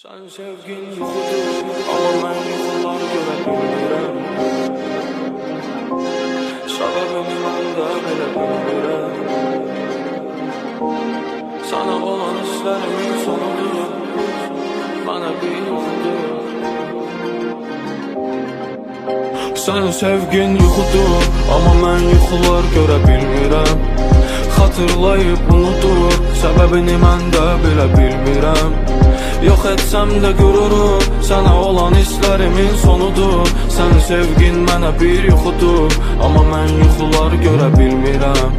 Sen sevgin yuxudur, ama mən yuxular görə bilmirəm. Səbəbini mən də belə bilmirəm. Sana olan hislərimin sonudur, mənə bir yuxudur. Sen sevgin yuxudur, amma mən yuxular görə bilmirəm. Xatırlayıb unudur, səbəbini mən də belə bilmirəm. Yox etsəm də qüruru, sənə olan hisslərimin sonudur. Sən sevgin mənə bir yuxudur, amma mən yuxular görə bilmirəm.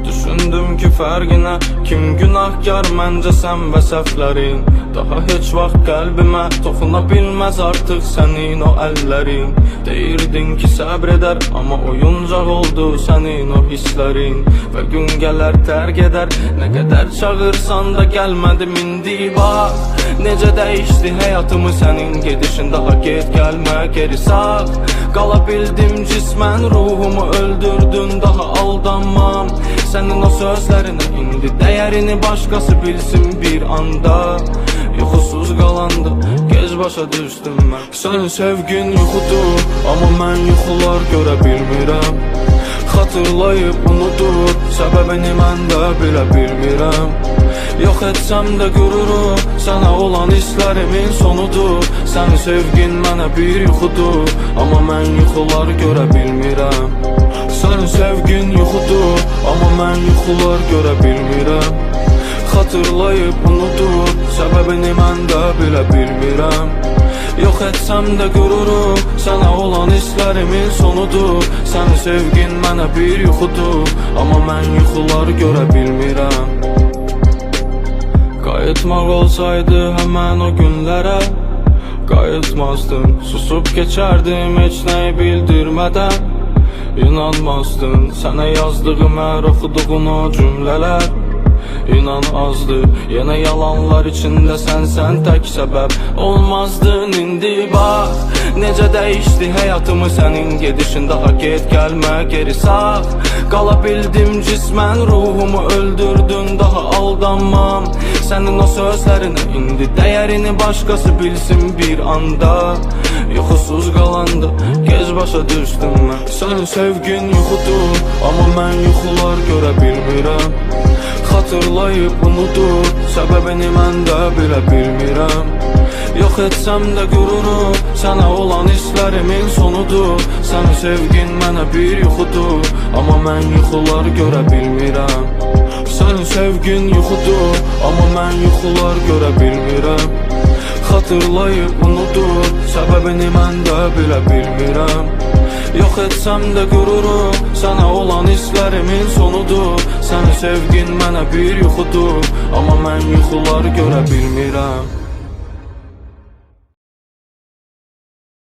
Düşündüm ki fərqinə, kim günahkar məncə sən və səhvlərin. Daha heç vaxt qəlbimə toxuna bilməz artıq sənin o əllərin. Deyirdin ki səbr edər, amma oyuncaq oldu sənin o hisslərin. Və gün gələr tərk edər, nə qədər çağırsan da gəlmədim indi. Bax, necə dəyişdi həyatımı sənin gedişin. Daha get gəlmə geri sağ, qala bildim cismən, ruhumu öldürdün, daha aldanmam. Sənin o sözlərinə indi dəyərini başqası bilsin bir anda. Yuxusuz qalanda gec başa düşdüm mən. Sən sevgin yuxudur, amma mən yuxular görə bilmirəm. Xatırlayıb unudur, səbəbini mən də bilə bilmirəm. Yox etsəm də qüruru, sənə olan hisslərimin sonudur. Sən sevgin mənə bir yuxudur, amma mən yuxular görə bilmirəm. Sən sevgin yuxudur, amma mən yuxular görə bilmirəm. Xatırlayıb unudur, səbəbini mən də bilə bilmirəm. Yox etsəm də qüruru, sənə olan hisslərimin sonudur. Sən sevgin mənə bir yuxudur, amma mən yuxular görə bilmirəm. Qayıtmaq olsaydı həmən o günlərə, qayıtmazdım, susub keçərdim heç nəyi bildirmədən. İnanmazdın sənə yazdığım hər oxuduğun o cümlələr. İnan azdır, yenə yalanlar içində sən tək səbəb olmazdın indi. Bax, necə dəyişdi həyatımı sənin gedişin. Daha get gəlmə geri sağ, qala bildim cismən, ruhumu öldürdün, daha aldanmam. Sənin o sözlərinə indi dəyərini başqası bilsin bir anda. Yuxusuz qalanda gec başa düşdüm mən. Sən sevgin yuxudur, amma mən yuxular görə bilmirəm. Xatırlayıb unudur, səbəbini mən də bilə bilmirəm. Yox etsəm də qüruru, sənə olan hisslərimin sonudur. Sən sevgin mənə bir yuxudur, amma mən yuxular görə bilmirəm. Sən sevgin yuxudur, amma mən yuxular görə bilmirəm. Xatırlayıb unudur, səbəbini mən də bilə bilmirəm. Yox etsəm də qüruru, sənə olan hisslərimin sonudur. Sən sevgin mənə bir yuxudur, amma mən yuxular görə bilmirəm.